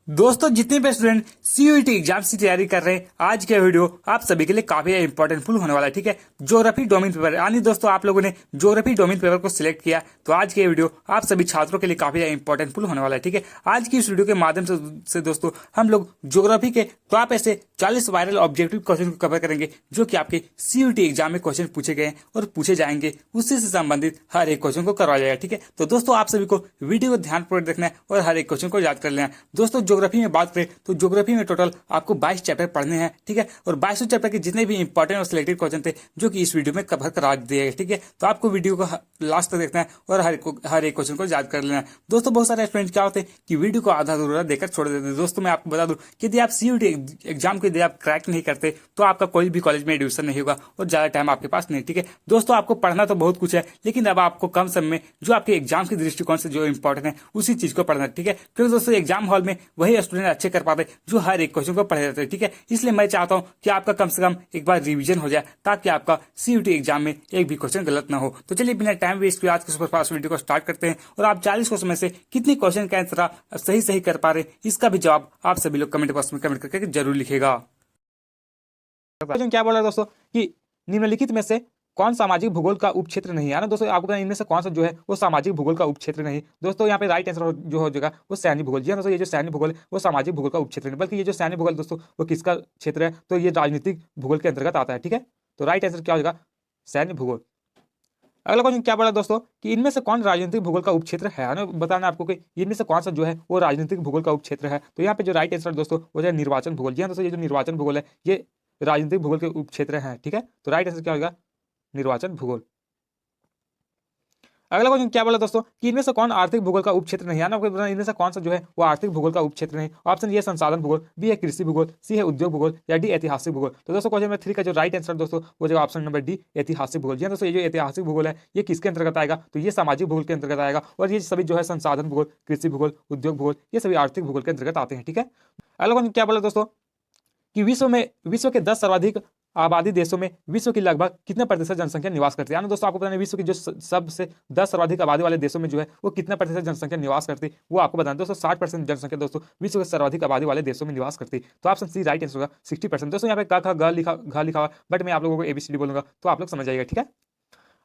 दोस्तों जितने भी स्टूडेंट सीयूईटी एग्जाम की तैयारी कर रहे हैं, आज का वीडियो आप सभी के लिए काफी इंपॉर्टेंट फुल होने वाला है। ठीक है, ज्योग्राफी डोमेन पेपर यानी दोस्तों आप लोगों ने ज्योग्राफी डोमेन पेपर को सिलेक्ट किया तो आज के वीडियो आप सभी छात्रों के लिए काफी इंपॉर्टेंट फुल होने वाला है। ठीक है, आज की इस वीडियो के माध्यम से दोस्तों हम लोग ज्योग्राफी के टॉप ऐसे 40 वायरल ऑब्जेक्टिव क्वेश्चन को कवर करेंगे जो कि आपके सीयूईटी एग्जाम में क्वेश्चन पूछे गए और पूछे जाएंगे, उसी से संबंधित हर एक क्वेश्चन को करवाया जाएगा। ठीक है, तो दोस्तों आप सभी को वीडियो को ध्यानपूर्वक देखना है और हर एक क्वेश्चन को याद कर लेना है। दोस्तों ज्योग्राफी में बात करें तो ज्योग्राफी में टोटल आपको 22 चैप्टर पढ़ने हैं। ठीक है, और 22 चैप्टर के जितने भी इंपॉर्टेंट और सिलेक्टेड क्वेश्चन थे जो कि इस वीडियो में कवर करा दिए गए। ठीक है, तो आपको वीडियो को लास्ट तक देखना है और हर एक क्वेश्चन को याद कर लेना है। दोस्तों बहुत सारे स्टूडेंट क्या होते हैं कि वीडियो को आधा अधूरा देकर छोड़ देते हैं। दोस्तों मैं आपको बता दूं कि यदि आप सीयूईटी एग्जाम के यदि आप क्रैक नहीं करते तो आपका कोई भी कॉलेज में एडमिशन नहीं होगा और ज्यादा टाइम आपके पास नहीं। ठीक है दोस्तों, आपको पढ़ना तो बहुत कुछ है, लेकिन अब आपको कम समय में जो आपके एग्जाम के दृष्टिकोण से जो इंपॉर्टेंट है उसी चीज को पढ़ना है। ठीक है, क्योंकि दोस्तों एग्जाम हॉल में वही स्टूडेंट अच्छे कर पाते जो हर एक क्वेश्चन को पढ़े रहते हैं। ठीक है, इसलिए मैं चाहता हूं कि आपका कम से कम एक बार रिवीजन हो जाए ताकि आपका सीयूईटी एग्जाम में एक भी क्वेश्चन गलत ना हो। तो चलिए बिना टाइम वेस्ट किए आज के सुपरफास्ट वीडियो को स्टार्ट करते हैं और आप 40 क्वेश्चन में से कितने क्वेश्चन का आंसर सही कर पा रहे हैं इसका भी जवाब आप सभी लोग कमेंट बॉक्स में कमेंट करके जरूर लिखेगा। क्या बोल रहा है दोस्तों कि निम्नलिखित में से कौन सामाजिक भूगोल का उपक्षेत्र नहीं है ना दोस्तों, आपको पता है इनमें से कौन सा जो है वो सामाजिक भूगोल का उपक्षेत्र नहीं। दोस्तों यहाँ पे राइट आंसर जो हो जाएगा वो सैन्य भूगोल। जी हाँ दोस्तों, ये जो सैन्य भूगोल है वो सामाजिक भूगोल का उपक्षेत्र नहीं, बल्कि ये जो सैन्य भूगोल दोस्तों वो किसका क्षेत्र है, तो ये राजनीतिक भूगोल के अंतर्गत आता है। ठीक है, तो राइट आंसर क्या हो जाएगा, सैन्य भूगोल। अगला क्वेश्चन क्या बोला दोस्तों कि इनमें से कौन राजनीतिक भूगोल का उपक्षेत्र है ना, बताना आपको कि इनमें से कौन सा जो है वो राजनीतिक भूगोल का उपक्षेत्र है। तो यहाँ पे जो राइट आंसर दोस्तों वो जो निर्वाचन भूगोल। जी हाँ दोस्तों, ये जो निर्वाचन भूगोल है ये राजनीतिक भूगोल के उपक्षेत्र है। ठीक है, तो राइट आंसर क्या होगा, निर्वाचन भूगोल। अगला क्वेश्चन क्या बोला दोस्तों कि इनमें से कौन आर्थिक भूगोल का उपक्षेत्र नहीं है ना, इनमें से कौन सा जो है वो आर्थिक भूगोल का उपक्षेत्र नहीं। ऑप्शन ए संसाधन भूगोल, बी है कृषि भूगोल, सी है उद्योग भूगोल या डी ऐतिहासिक भूगोल। तो दोस्तों क्वेश्चन नंबर 3 का जो राइट आंसर दोस्तों वो जो ऑप्शन नंबर डी ऐतिहासिक भूगोल। जी हाँ दोस्तों, ये जो ऐतिहासिक भूगोल है ये किसके अंतर्गत आएगा, तो ये सामाजिक भूगोल के अंतर्गत आएगा और ये सभी जो है संसाधन भूगोल, कृषि भूगोल, उद्योग भूगोल ये सभी आर्थिक भूगोल के अंतर्गत आते हैं। ठीक है, अगला क्वेश्चन क्या बोला दोस्तों कि विश्व के 10 सर्वाधिक आबादी देशों में विश्व की लगभग कितने प्रतिशत जनसंख्या निवास करती है। दोस्तों आपको बताना विश्व की जो सबसे 10 सर्वाधिक आबादी वाले देशों में जो है वो कितना प्रतिशत जनसंख्या निवास करती है वो आपको बताना। दोस्तों 60% जनसंख्या दोस्तों विश्व के सर्वाधिक आबादी वाले देशों में निवास करती है। तो ऑप्शन सी राइट आंसर होगा 60%। दोस्तों यहाँ पे ग लिखा हुआ, बट मैं आप लोगों को एबीसीडी बोलूंगा तो आप लोग समझ जाएगा। ठीक है,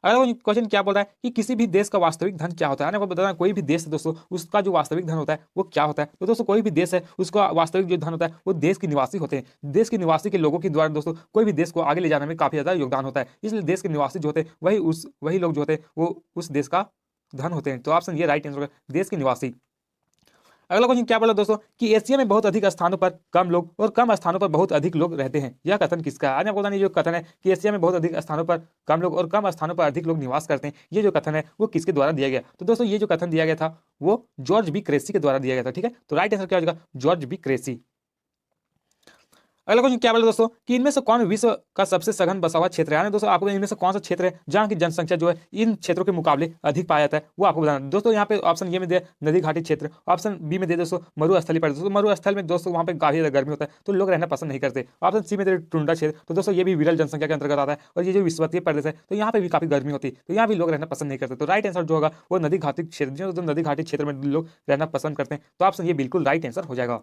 अगला क्वेश्चन क्या बोल रहा है कि किसी भी देश का वास्तविक धन क्या होता है। आपको बताना कोई भी देश है दोस्तों उसका जो वास्तविक धन होता है वो क्या होता है। तो दोस्तों कोई भी देश है उसका वास्तविक जो धन होता है वो देश के निवासी होते हैं। देश के निवासी के लोगों के द्वारा दोस्तों कोई भी देश को आगे ले जाने में काफी ज्यादा योगदान होता है, इसलिए देश के निवासी जो होते हैं वही लोग जो होते हैं वो उस देश का धन होते हैं। तो ऑप्शन ये राइट आंसर होगा, देश के निवासी। अगला क्वेश्चन क्या बोला दोस्तों कि एशिया में बहुत अधिक स्थानों पर कम लोग और कम स्थानों पर बहुत अधिक लोग रहते हैं, यह कथन किसका है। आपको बताना जो कथन है कि एशिया में बहुत अधिक स्थानों पर कम लोग और कम स्थानों पर अधिक लोग निवास करते हैं, ये जो कथन है वो किसके द्वारा दिया गया। तो दोस्तों ये जो कथन दिया गया था वो जॉर्ज बी क्रेसी के द्वारा दिया गया था। ठीक है, तो राइट आंसर क्या हो जाएगा, जॉर्ज बी क्रेसी। अगला क्वेश्चन क्या बोला दोस्तों कि इनमें से कौन विश्व का सबसे सघन बसा हुआ क्षेत्र है। दोस्तों आपको इनमें से कौन सा क्षेत्र है जहां की जनसंख्या जो है इन क्षेत्रों के मुकाबले अधिक पाया जाता है वो आपको बताना। दोस्तों यहाँ पे ऑप्शन ए में दे नदी घाटी क्षेत्र, ऑप्शन बी में दे दोस्तों मरुस्थलीय प्रदेश। दोस्तों मरुस्थल में दोस्तों वहाँ पे काफी ज्यादा गर्मी होता है तो लोग रहना पसंद नहीं करते। ऑप्शन सी में दे टुंडा क्षेत्र, तो दोस्तों ये भी विरल जनसंख्या के अंतर्गत आता है और ये जो विश्वतीय प्रदेश है तो यहाँ पे भी काफी गर्मी होती है तो यहाँ भी लोग रहना पसंद नहीं करते। तो राइट आंसर जो होगा वो नदी घाटी क्षेत्र, जो नदी घाटी क्षेत्र में लोग रहना पसंद करते हैं। तो ऑप्शन ये बिल्कुल राइट आंसर हो जाएगा।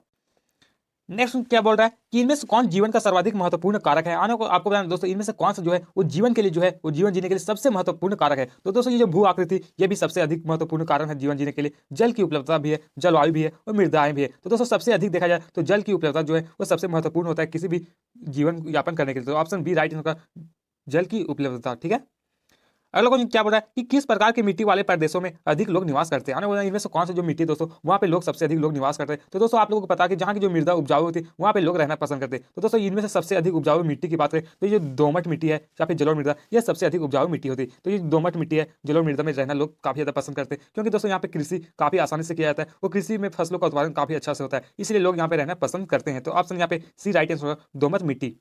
नेक्स्ट क्या बोल रहा है कि इनमें से कौन जीवन का सर्वाधिक महत्वपूर्ण कारक है। आने को आपको बताना दोस्तों इनमें से कौन सा जो है वो जीवन के लिए जो है वो जीवन जीने के लिए सबसे महत्वपूर्ण कारक है। तो दोस्तों ये जो भू आकृति ये भी सबसे अधिक महत्वपूर्ण कारण है जीवन जीने के लिए। जल की उपलब्धता भी है, जलवायु भी है और मृदाएं भी है। तो दोस्तों सबसे अधिक देखा जाए तो जल की उपलब्धता जो है वो सबसे महत्वपूर्ण होता है किसी भी जीवन यापन करने के लिए। तो ऑप्शन बी राइट होगा, जल की उपलब्धता। ठीक है, अगला क्वेश्चन क्या बोल रहा है कि किस प्रकार की मिट्टी वाले प्रदेशों में अधिक लोग निवास करते हैं। इनमें से कौन सा जो मिट्टी दोस्तों वहाँ पे लोग सबसे अधिक लोग निवास करते हैं। तो दोस्तों आप लोगों को पता है कि जहाँ की जो मृदा उपजाऊ होती है वहाँ पे लोग रहना पसंद करते हैं। तो दोस्तों इनमें से सबसे अधिक उपजाऊ मिट्टी की बात करें तो ये जो दोमट मिट्टी है या फिर जलोढ़ मृदा ये सबसे अधिक उपजाऊ मिट्टी होती है। तो ये दोमट मिट्टी है, जलोढ़ मृदा में रहना लोग काफी ज्यादा पसंद करते हैं क्योंकि दोस्तों यहाँ पे कृषि काफी आसानी से किया जाता है और कृषि में फसलों का उत्पादन काफी अच्छा से होता है, इसलिए लोग यहाँ पे रहना पसंद करते हैं। तो ऑप्शन यहाँ पे सी राइट आंसर होगा, दोमट मिट्टी।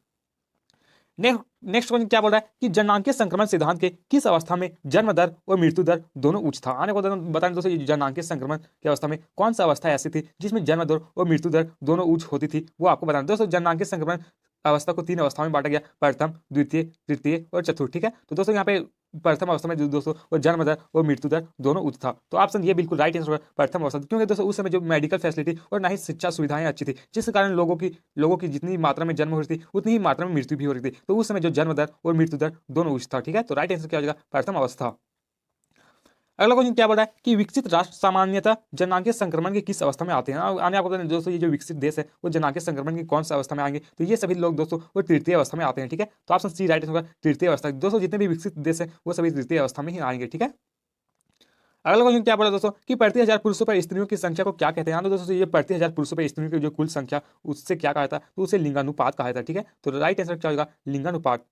नेक्स्ट क्वेश्चन क्या बोल रहा है कि जननांकीय संक्रमण सिद्धांत के किस अवस्था में जन्म दर और मृत्यु दर दोनों उच्च था। आने को बताएं दोस्तों ये जननांकीय संक्रमण की अवस्था में कौन सा अवस्था ऐसी थी जिसमें जन्म दर और मृत्यु दर दोनों उच्च होती थी वो आपको बताना। दोस्तों जननांकीय संक्रमण अवस्था को 3 अवस्थाओं में बांटा गया, प्रथम, द्वितीय, तृतीय और चतुर्थ। ठीक है, तो दोस्तों यहाँ पे प्रथम अवस्था में जो दोस्तों वो जन्म दर और मृत्यु दर दोनों उच्च था। तो ऑप्शन ये बिल्कुल राइट आंसर है, प्रथम अवस्था, क्योंकि दोस्तों उस समय जो मेडिकल फैसिलिटी और ना ही शिक्षा सुविधाएं अच्छी थी, जिस कारण लोगों की जितनी मात्रा में जन्म हो रही थी उतनी ही मात्रा में मृत्यु भी हो रही थी। तो उस समय जो जन्म दर और मृत्यु दर दोनों उच्च था। ठीक है, तो राइट आंसर क्या हो जाएगा, प्रथम अवस्था। अगला क्वेश्चन क्या बोल रहा है कि विकसित राष्ट्र सामान्यतः जननांगीय संक्रमण की किस अवस्था में आते हैं। आने आपको पता है दोस्तों, ये जो विकसित देश है वो जननांगीय संक्रमण की कौन सी अवस्था में आएंगे, तो ये सभी लोग दोस्तों वो तृतीय अवस्था में आते हैं। ठीक है, तो ऑप्शन सी राइट होगा, तृतीय अवस्था। दोस्तों जितने भी विकसित देश है वो सभी तृतीय अवस्था में ही आएंगे। ठीक है, अगला क्वेश्चन क्या बोला दोस्तों कि प्रति हजार पुरुषों पर स्त्रियों की संख्या को क्या कहते हैं। तो दोस्तों ये प्रति हजार पुरुषों पर स्त्रियों की जो कुल संख्या उससे क्या कहा था, तो उसे लिंगानुपात कहा था। ठीक है, तो राइट आंसर क्या होगा, लिंगानुपात।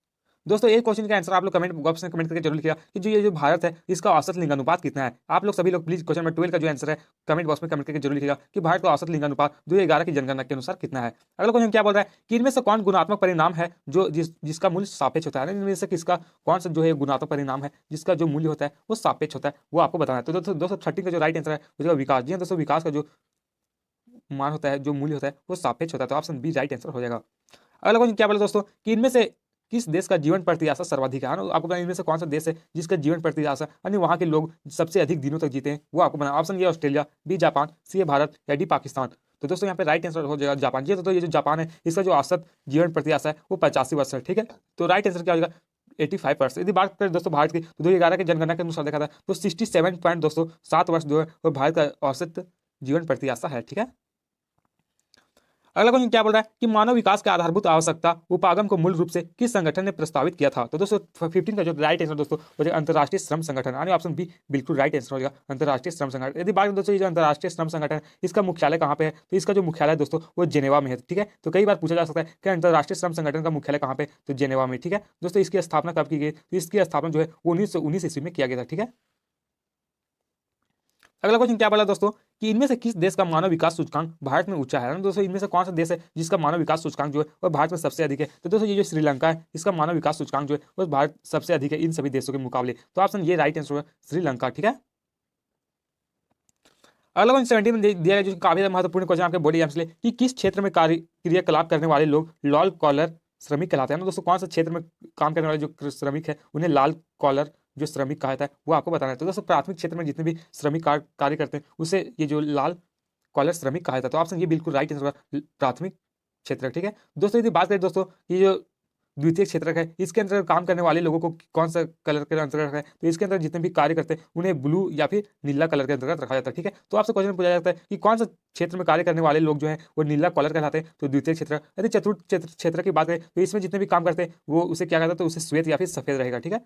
दोस्तों एक क्वेश्चन का आंसर आप लोग कमेंट बॉक्स में कमेंट करके जरूर लिखिएगा कि जो ये जो भारत है इसका औसत लिंगानुपात कितना है। आप लोग सभी लोग प्लीज क्वेश्चन नंबर 12 का जो आंसर है कमेंट बॉक्स में कमेंट करके जरूर लिखिएगा कि भारत का औसत लिंगानुपात 2011 की जनगणना के अनुसार कितना है। अगला क्वेश्चन क्या बोल रहा है कि इनमें से कौन गुणात्मक परिणाम है जो जिसका मूल्य सापेक्ष होता है। इनमें से किसका कौन सा जो है गुणात्मक परिणाम है जिसका जो मूल्य होता है वो सापेक्ष होता है, वो आपको बताना है। तो दोस्तों 13 का जो राइट आंसर है उसका विकास। जी हाँ दोस्तों, विकास का जो मान होता है, जो मूल्य होता है वो सापेक्ष होता है। तो ऑप्शन बी राइट आंसर हो जाएगा। अगला क्वेश्चन क्या बोला दोस्तों कि इनमें से किस देश का जीवन प्रत्याशा सर्वाधिक है। आपको बताना इनमें से कौन सा देश है जिसका जीवन प्रत्याशा यानी वहां के लोग सबसे अधिक दिनों तक जीते हैं, वो आपको बनाना। ऑप्शन ये ऑस्ट्रेलिया, बी जापान, सी है भारत या डी पाकिस्तान। तो दोस्तों यहाँ पे राइट आंसर हो जाएगा जापान। जी तो ये जो जापान है इसका जो औसत जीवन प्रत्याशा है वो 85 वर्ष है। ठीक है, तो राइट आंसर क्या हो जाएगा, 85%। यदि बात करें दोस्तों भारत की तो 2011 की जनगणना के अनुसार देखा था तो 67 पॉइंट दोस्तों 7 वर्ष जो है वो भारत का औसत जीवन प्रत्याशा है। ठीक है, अगला क्वेश्चन क्या बोल रहा है कि मानव विकास के आधारभूत आवश्यकता उपागम को मूल रूप से किस संगठन ने प्रस्तावित किया था। तो दोस्तों 15 का जो राइट आंसर दोस्तों हो जाएगा अंतर्राष्ट्रीय श्रम संगठन। यानी ऑप्शन बी बिल्कुल राइट आंसर हो जाएगा, अंतर्राष्ट्रीय श्रम संगठन। यदि बात करें दोस्तों ये जो अंतर्राष्ट्रीय श्रम संगठन है इसका मुख्यालय कहाँ पे है, तो इसका जो मुख्यालय दोस्तों वो जेनेवा में है। ठीक है, तो कई बार पूछा जा सकता है कि अंतर्राष्ट्रीय श्रम संगठन का मुख्यालय कहाँ पे, तो जेनेवा में। ठीक है, दोस्तों इसकी स्थापना कब की गई, तो इसकी स्थापना जो है 1919 ईस्वी में किया गया था। ठीक है, अगला क्वेश्चन क्या बोला दोस्तों कि इनमें से किस देश का मानव विकास सूचकांक भारत में ऊंचा है। दोस्तों इनमें से कौन सा देश है जिसका मानव विकास सूचकांक जो है वो भारत में सबसे अधिक है। तो दोस्तों ये जो श्रीलंका है इसका मानव विकास सूचकांक जो है वो भारत सबसे अधिक है इन सभी देशों के मुकाबले। तो ऑप्शन ये राइट आंसर है, श्रीलंका। ठीक है, अगला क्वेश्चन 17 में दिया गया जो काफी महत्वपूर्ण क्वेश्चन आपके बोर्ड एग्जाम कि किस क्षेत्र में कार्य क्रियाकलाप करने वाले लोग लॉल कॉलर श्रमिक कहलाते हैं। दोस्तों कौन सा क्षेत्र में काम करने वाले जो श्रमिक है उन्हें लाल कॉलर जो श्रमिक कहा जाता है वो आपको बताना है। तो दोस्तों प्राथमिक क्षेत्र में जितने भी श्रमिक कार्य करते हैं उसे ये जो लाल कॉलर श्रमिक कहा जाता है। तो ऑप्शन ये बिल्कुल राइट आंसर होगा, प्राथमिक क्षेत्र। ठीक है, दोस्तों यदि बात करें दोस्तों ये जो द्वितीय क्षेत्र है इसके अंदर काम करने वाले लोगों को कौन सा कलर के अंतर्गत है, तो इसके अंदर जितने भी कार्य करते हैं उन्हें ब्लू या फिर नीला कलर के अंतर्गत रखा जाता है। ठीक है, तो आपसे क्वेश्चन पूछा जाता है कि कौन सा क्षेत्र में कार्य करने वाले लोग जो है वो नीला कॉलर कहलाते हैं, तो द्वितीय क्षेत्र। यदि चतुर्थ क्षेत्र की बात करें तो इसमें जितने भी काम करते हैं वो उसे क्या कहता है, तो उसे श्वेत या फिर सफेद रहेगा। ठीक है,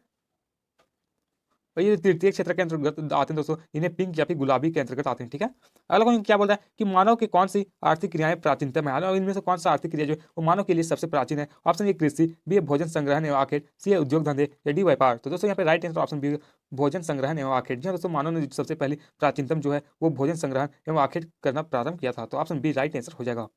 और ये तृतीय क्षेत्र के अंतर्गत आते हैं दोस्तों, इन्हें पिंक या फिर गुलाबी के अंतर्गत आते हैं। ठीक है, अगला क्वेश्चन क्या बोल रहा है कि मानव की कौन सी आर्थिक क्रियाएं प्राचीनतम है। और इनमें से कौन सा आर्थिक क्रिया जो है वो मानव के लिए सबसे प्राचीन है। ऑप्शन ए कृषि, बी है भोजन संग्रहण एवं आखेट, सी है उद्योग धंधे या डी व्यापार। तो दोस्तों यहाँ पे राइट आंसर ऑप्शन बी भोजन संग्रहण एवं आखेट। जी हाँ दोस्तों, मानव ने सबसे पहले प्राचीनतम जो है वो भोजन संग्रहण एवं आखेट करना प्रारंभ किया था। तो ऑप्शन बी राइट आंसर हो जाएगा।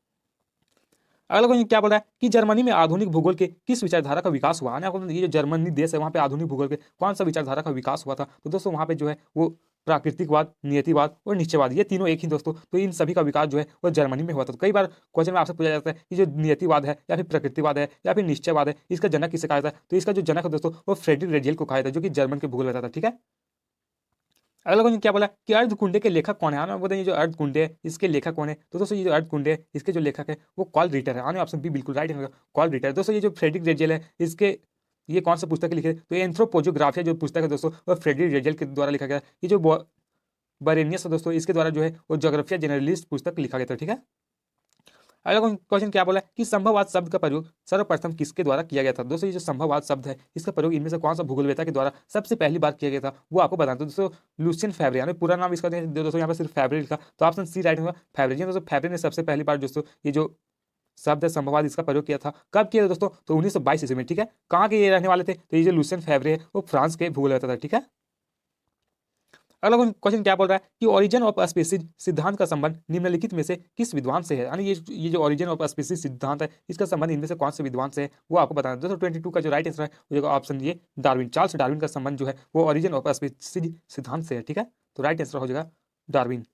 अगला क्वेश्चन क्या बोल रहा है कि जर्मनी में आधुनिक भूगोल के किस विचारधारा का विकास हुआ। आपको ये जो जर्मनी देश है वहाँ पे आधुनिक भूगोल के कौन सा विचारधारा का विकास हुआ था। तो दोस्तों वहाँ पे जो है वो प्राकृतिकवाद, नियतिवाद और निश्चयवाद, ये तीनों एक ही दोस्तों। तो इन सभी का विकास जो है वो जर्मनी में हुआ था। तो कई बार क्वेश्चन में आपसे पूछा जाता है कि जो नियतिवाद है या फिर प्रकृतिवाद है या फिर निश्चयवाद है इसका जनक किसे कहा जाता है। तो इसका जो जनक है दोस्तों वो फ्रेडरिक रेजियल को कहा जाता है, जो कि जर्मन के भूगोल बताता है। ठीक है, अगला क्वेश्चन क्या बोला कि अर्धकुंडे के लेखक कौन है। आने बोलते हैं ये जो अर्धकुंडे है इसके लेखक कौन है। तो दोस्तों ये जो अर्धकुंडे है इसके जो लेखक है वो कॉल रिटर है। आने ऑप्शन बी बिल्कुल राइट है, कॉल रिटर। दोस्तों ये जो फ्रेडरिक रेजियल है इसके ये कौन सा पुस्तक लिखे, तो एंथ्रोपोजोग्राफिया जो पुस्तक है दोस्तों वो फ्रेडरिक रेजियल के द्वारा लिखा गया। ये जो बरेनियस है दोस्तों इसके द्वारा जो है वो जोग्राफिया जनरलिस्ट पुस्तक लिखा गया था। ठीक है, अगला क्वेश्चन क्या बोला कि संभववाद शब्द का प्रयोग सर्वप्रथम किसके द्वारा किया गया था। दोस्तों ये जो संभववाद शब्द है इसका प्रयोग इनमें से कौन सा भूगोलवेत्ता के द्वारा सबसे पहली बार किया गया था वो आपको बताना। तो दोस्तों लुसियन फेब्रे, यानी पूरा नाम इसका दोस्तों यहाँ पर सिर्फ फेब्रे लिखा, तो ऑप्शन सी राइट होगा फेब्रे। जी दोस्तों फेब्रे ने सबसे पहली बार दोस्तों ये जो शब्द है संभववाद इसका प्रयोग किया था। कब किया था दोस्तों, तो 1922 ईस्वी में। ठीक है, कहाँ के ये रहने वाले थे, तो ये जो लुसियन फेब्रे है वो फ्रांस के भूगोलवेत्ता था। ठीक है, अगला क्वेश्चन क्या बोल रहा है कि ओरिजिन ऑफ स्पीसीज सिद्धांत का संबंध निम्नलिखित में से किस विद्वान से है। यानी ये जो ओरिजिन ऑफ स्पीसीज सिद्धांत है इसका संबंध इनमें से कौन से विद्वान से है वो आपको बताना है। दोस्तों 22 का जो राइट आंसर है वो ऑप्शन ये डार्विन, चार्ल्स डार्विन का संबंध जो है वो ओरिजिन ऑफ स्पीसीज सिद्धांत से है। ठीक है, तो राइट आंसर हो जाएगा डार्विन।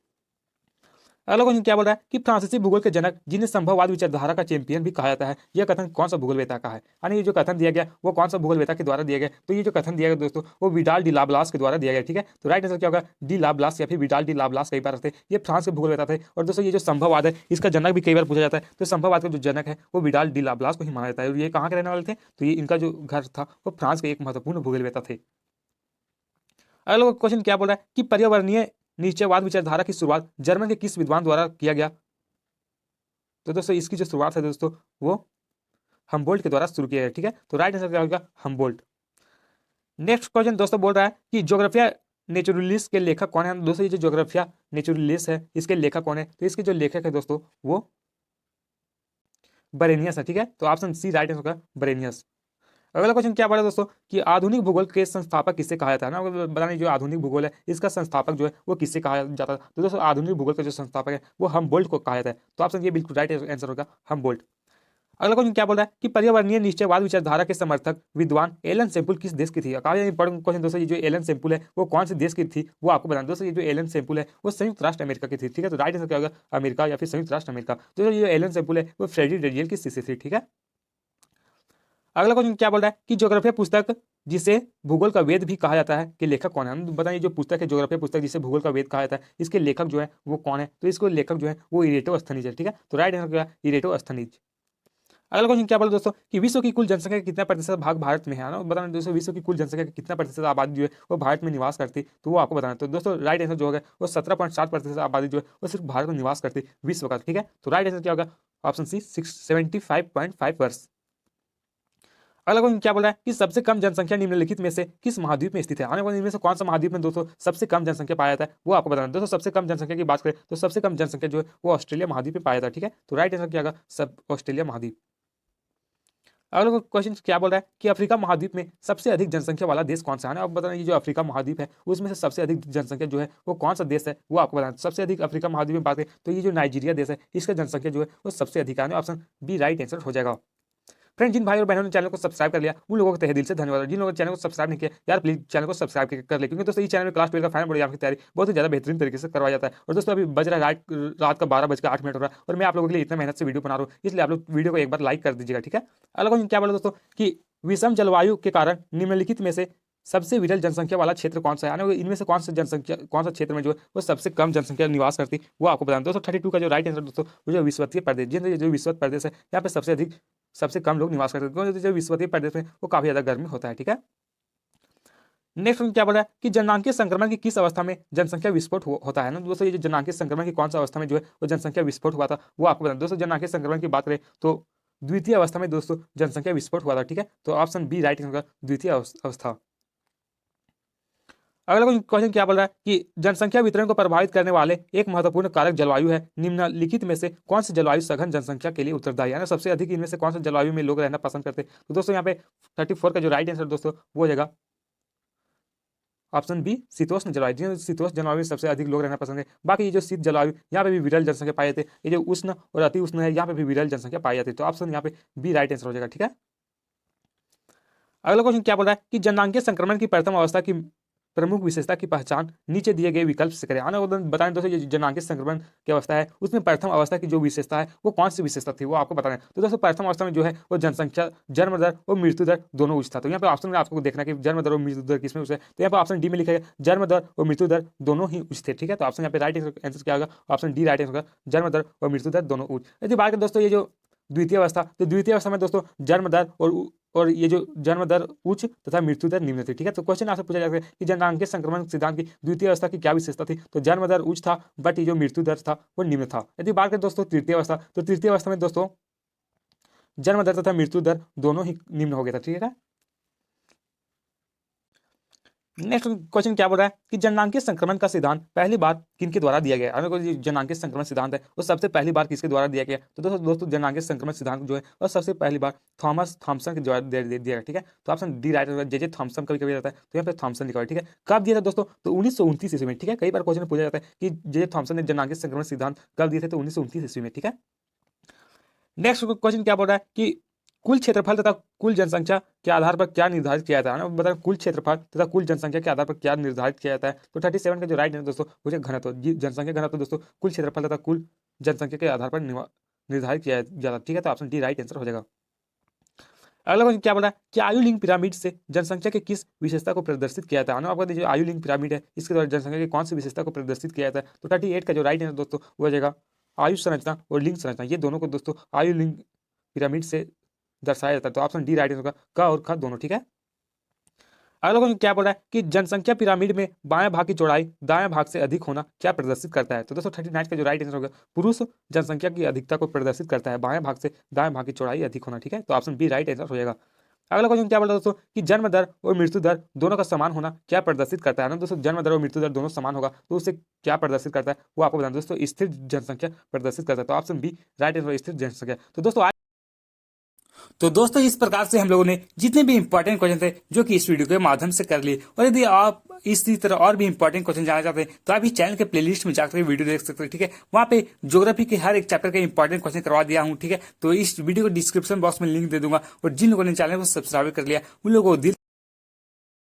अगला क्वेश्चन क्या बोल रहा है कि फ्रांसीसी भूगोल के जनक जिन्हें संभववाद विचारधारा का चैंपियन भी कहा जाता है, यह कथन कौन सा भूगोलवेता का है? यानी ये जो कथन दिया गया वो कौन सा भूगोलवेता के द्वारा दिया गया? तो ये जो कथन दिया गया दोस्तों वो विडाल डी लाब्लास के द्वारा दिया गया, ठीक है। तो राइट आंसर क्या होगा? डी लाब्लास या फिर विडाल डी लाब्लास कई बार रहते हैं, ये फ्रांस के भूगोलवेता थे। और दोस्तों ये जो संभववाद है इसका जनक भी कई बार पूछा जाता है, तो संभववाद का जो जनक है वो विडाल डी लाब्लास को ही माना जाता है। और ये कहाँ के रहने वाले थे? तो ये इनका जो घर था वो फ्रांस के एक महत्वपूर्ण भूगोलवेता थे। अगला क्वेश्चन क्या बोल रहा है कि पर्यावरणीय निश्चयवाद विचारधारा की शुरुआत जर्मन के किस विद्वान द्वारा किया गया? तो दोस्तों इसकी जो शुरुआत है दोस्तों वो हमबोल्ट के द्वारा शुरू किया गया, ठीक है। तो राइट आंसर क्या होगा? हमबोल्ट। नेक्स्ट क्वेश्चन दोस्तों बोल रहा है कि ज्योग्राफिया नेचुरलिस के लेखक कौन है? दोस्तों ये जो ज्योग्राफिया नेचुरलिस है इसके लेखक कौन है? तो इसके जो लेखक है दोस्तों वो बरेनियस है, ठीक है। तो ऑप्शन सी राइट आंसर होगा बरेनियस। अगला क्वेश्चन क्या बोला दोस्तों कि आधुनिक भूगोल के संस्थापक किससे कहा जाता है ना? बताने जो आधुनिक भूगोल है इसका संस्थापक जो है वो किससे कहा जाता है? तो दोस्तों आधुनिक भूगोल का जो संस्थापक है वो हमबोल्ट को कहा जाता है। तो ऑप्शन ये बिल्कुल राइट आंसर होगा हमबोल्ट। अगला क्वेश्चन क्या बोल रहा है कि पर्यावरणीय निश्चयवाद विचारधारा के समर्थक विद्वान एलन सेम्पुल किस देश की थी? काफी इंपॉर्टेंट क्वेश्चन दोस्तों, ये जो एलन सेम्पुल है वो कौन से देश की थी वो आपको बताना। दोस्तों ये जो एलन सेम्पुल है वो संयुक्त राष्ट्र अमेरिका की थी, ठीक है। तो राइट आंसर क्या होगा? अमेरिका या फिर संयुक्त राष्ट्र अमेरिका। दोस्तों ये जो एलन सेम्पुल है वो फ्रेडरिक डेनियल की शिष्य थी, ठीक है। अगला क्वेश्चन क्या बोल रहा है कि ज्योग्राफिया पुस्तक जिसे भूगोल का वेद भी कहा जाता है के लेखक कौन है? हम बताइए जो पुस्तक है ज्योग्राफिया पुस्तक जिसे भूगोल का वेद कहा जाता है इसके लेखक जो है वो कौन है? तो इसको लेखक जो है वो इरेटोस्थनीज है, ठीक है। तो राइट आंसर क्या है? इरेटोस्थनीज। अगला क्वेश्चन क्या बोला दोस्तों कि विश्व की कुल जनसंख्या का कितना प्रतिशत भाग भारत में है ना? बताना दोस्तों विश्व की कुल जनसंख्या का कितना प्रतिशत आबादी जो है वो भारत में निवास करती, तो वो आपको बताना। तो दोस्तों राइट आंसर जो होगा वो 17.7% आबादी जो है वो सिर्फ भारत में निवास करती विश्व का, ठीक है। तो राइट आंसर क्या होगा? Option C 75.5%। अगला क्वेश्चन क्या बोल रहा है कि सबसे कम जनसंख्या निम्नलिखित में से किस महाद्वीप में स्थित है? आने वाले इनमें से कौन सा महाद्वीप में दोस्तों सबसे कम जनसंख्या पाया जाता है वो आपको बताना। दोस्तों सबसे कम जनसंख्या की बात करें तो सबसे कम जनसंख्या जो है वो ऑस्ट्रेलिया महाद्वीप में पाया जाता है, ठीक है। तो राइट आंसर क्या होगा? सब ऑस्ट्रेलिया महाद्वीप। अगला क्वेश्चन क्या बोल रहा है कि अफ्रीका महाद्वीप में सबसे अधिक जनसंख्या वाला देश कौन सा है ना? आप बताना ये जो अफ्रीका महाद्वीप है उसमें से सबसे अधिक जनसंख्या जो है वो कौन सा देश है वो आपको बताना। सबसे अधिक अफ्रीका महाद्वीप में बात करें तो ये जो नाइजीरिया देश है इसका जनसंख्या जो है वो सबसे अधिक है। ऑप्शन बी राइट आंसर हो जाएगा। फ्रेंड जिन भाई और बहनों ने चैनल को सब्सक्राइब कर लिया उन लोगों को तहे दिल से धन्यवाद। जिन लोगों ने चैनल को सब्सक्राइब नहीं किया यार प्लीज चैनल को सब्सक्राइब कर ले, क्योंकि दोस्तों इस चैनल में क्लास 12 का फाइनल बोर्ड एग्जाम की तैयारी बहुत ही ज्यादा बेहतरीन तरीके से करवाया जाता है। और दोस्तों अभी बज रहा है रात का 12:08 हो रहा है और मैं आप लोगों के लिए इतना मेहनत से वीडियो बना रहा हूँ, इसलिए आप लोग वीडियो को एक बार लाइक कर दीजिएगा, ठीक है। अलग क्या बोला दोस्तों कि विषम जलवायु के कारण निम्नलिखित में से सबसे विरल जनसंख्या वाला क्षेत्र कौन सा है? यानी इनमें से कौन सा जनसंख्या कौन सा क्षेत्र में जो है वो सबसे कम जनसंख्या निवास करती वो आपको बताना। दोस्तों 32 का जो राइट आंसर दोस्तों वो जो विश्वतीय प्रदेश जो विश्वत प्रदेश है यहाँ पे सबसे कम लोग निवास करते हैं, क्योंकि जो विश्वतीय प्रदेश में वो काफी ज्यादा गर्मी होता है, ठीक है। नेक्स्ट क्या बोला है कि जननांकीय संक्रमण की किस अवस्था में जनसंख्या विस्फोट होता है ना? दोस्तों ये जो जननांकीय संक्रमण की कौन सा अवस्था में जो है वो जनसंख्या विस्फोट हुआ था वो आपको बताना। दोस्तों जननांकीय संक्रमण की बात करें तो द्वितीय अवस्था में दोस्तों जनसंख्या विस्फोट हुआ था, ठीक है। तो ऑप्शन बी राइट होगा द्वितीय अवस्था। अगला क्वेश्चन क्या बोल रहा है कि जनसंख्या वितरण को प्रभावित करने वाले एक महत्वपूर्ण कारक जलवायु है, निम्नलिखित में से कौन सी जलवायु सघन जनसंख्या के लिए उत्तरदायी है? सबसे अधिक इनमें से कौन सा जलवायु में लोग रहना पसंद करते हैं? तो दोस्तों यहाँ पे 34 का जो राइट आंसर दोस्तों वो हो जाएगा ऑप्शन बी शीतोष्ण जलवायु। जिन शीतोष्ण जलवायु में सबसे अधिक लोग रहना पसंद है। बाकी ये जो शीत जलवायु यहाँ पे भी विरल जनसंख्या पाई जाती है, ये जो उष्ण और अति उष्ण है यहाँ पे भी विरल जनसंख्या पाई जाती है। तो ऑप्शन यहाँ पे बी राइट आंसर हो जाएगा, ठीक है। अगला क्वेश्चन क्या बोल रहा है कि जननांकीय संक्रमण की प्रथम अवस्था की प्रमुख विशेषता की पहचान नीचे दिए गए विकल्प से करें। आना बताएं दोस्तों ये जननांकीय संक्रमण की अवस्था है उसमें प्रथम अवस्था की जो विशेषता है वो कौन सी विशेषता थी वो आपको बताना है। तो दोस्तों प्रथम अवस्था में जो है वो जनसंख्या जन्म दर और मृत्यु दर दोनों उच्च था। तो यहाँ पे ऑप्शन में आपको देखना कि जन्म दर और मृत्यु दर किसमें उच्च है, तो यहाँ पे ऑप्शन डी में लिखा है जन्म दर और मृत्यु दर दोनों ही उच्च थे, ठीक है। तो ऑप्शन यहाँ पे राइट आंसर क्या होगा? ऑप्शन डी राइट आंसर होगा जन्म दर और मृत्यु दर दोनों उच्च। यदि बात करें दोस्तों ये जो द्वितीय अवस्था, तो द्वितीय अवस्था में दोस्तों जन्म दर और ये जो जन्म दर उच्च तथा मृत्यु दर निम्न थी, ठीक है। तो क्वेश्चन आपसे पूछा जाता है कि जननांकीय संक्रमण सिद्धांत की द्वितीय अवस्था की क्या विशेषता थी? तो जन्म दर उच्च था बट ये जो मृत्यु दर था वो निम्न था। यदि बात करें दोस्तों तृतीय अवस्था, तो तृतीय अवस्था में दोस्तों जन्म दर तथा मृत्यु दर दोनों ही निम्न हो गया था, ठीक है। नेक्स्ट क्वेश्चन क्या बोल रहा है कि जननांकीय संक्रमण का सिद्धांत पहली बार किनके द्वारा दिया गया? जननांकीय संक्रमण सिद्धांत है वो सबसे पहली बार किसके द्वारा दिया गया? तो दोस्तों जननांकीय संक्रमण सिद्धांत जो है वो सबसे पहली बार थॉमस थॉम्सन के द्वारा दिया गया, ठीक है। तो ऑप्शन डी राइट होगा। जे थॉम्सन कभी कभी रहता है तो यहाँ पे थॉम्सन लिखा हुआ है, ठीक है। कब दिया था दोस्तों? तो 1929 ईस्वी में, ठीक है। कई बार क्वेश्चन पूछा जाता है कि जे थॉम्सन ने जननांकीय संक्रमण सिद्धांत कब दिए थे? तो 1929 ईस्वी में, ठीक है। नेक्स्ट क्वेश्चन क्या बोल रहा है कि कुल क्षेत्रफल तथा कुल जनसंख्या के आधार पर क्या निर्धारित किया जाता है ना, बता कुल क्षेत्रफल तथा कुल जनसंख्या के आधार पर क्या निर्धारित किया जाता है। तो 37 का जो राइट है दोस्तों वो है घनत्व, जनसंख्या घनत्व दोस्तों कुल क्षेत्रफल तथा कुल जनसंख्या के आधार पर निर्धारित किया जाता है। ठीक है, तो ऑप्शन डी राइट आंसर हो जाएगा। अगला क्वेश्चन क्या बोला है कि आयु लिंग पिरामिड से जनसंख्या के किस विशेषता को प्रदर्शित किया जाता है ना। आपको दीजिए आयु लिंग पिरामिड है, इसके द्वारा जनसंख्या की कौन सी विशेषता को प्रदर्शित किया जाता है। तो 38 का जो राइट है दोस्तों वो हो जाएगा आयु संरचना और लिंग संरचना, ये दोनों को दोस्तों आयु लिंग पिरामिड से दर्शाया जाता है। तो ऑप्शन डी राइट होगा, क और ख दोनों। ठीक है, अगला क्वेश्चन क्या बोल रहा है कि जनसंख्या पिरामिड में बाएं भाग की चौड़ाई दाएं भाग से अधिक होना क्या प्रदर्शित करता है। तो दोस्तों 39 का जो राइट आंसर होगा पुरुष जनसंख्या की अधिकता को प्रदर्शित करता है, बाएं भाग से दाएं भाग की चौड़ाई अधिक होना। ठीक है, तो ऑप्शन बी राइट आंसर हो जाएगा। अगला क्वेश्चन क्या बोल रहा है दोस्तों कि जन्म दर और मृत्यु दर दोनों का समान होना क्या प्रदर्शित करता है ना। दोस्तों जन्म दर और मृत्यु दर दोनों समान होगा तो उससे क्या प्रदर्शित करता है वो आपको बताना दोस्तों, स्थिर जनसंख्या प्रदर्शित करता है। तो ऑप्शन बी राइट आंसर स्थिर जनसंख्या। तो दोस्तों इस प्रकार से हम लोगों ने जितने भी इंपॉर्टेंट क्वेश्चन थे जो कि इस वीडियो के माध्यम से कर लिए, और यदि आप इसी तरह और भी इंपॉर्टेंट क्वेश्चन जानना चाहते हैं तो आप इस चैनल के प्लेलिस्ट में जाकर वीडियो देख सकते हैं। ठीक है, वहाँ पे ज्योग्राफी के हर एक चैप्टर के इंपॉर्टेंट क्वेश्चन करवा दिया हूँ। ठीक है, तो इस वीडियो को डिस्क्रिप्शन बॉक्स में लिंक दे दूंगा, और जिन लोगों ने चैनल को सब्सक्राइब कर लिया उन लोगों को दिल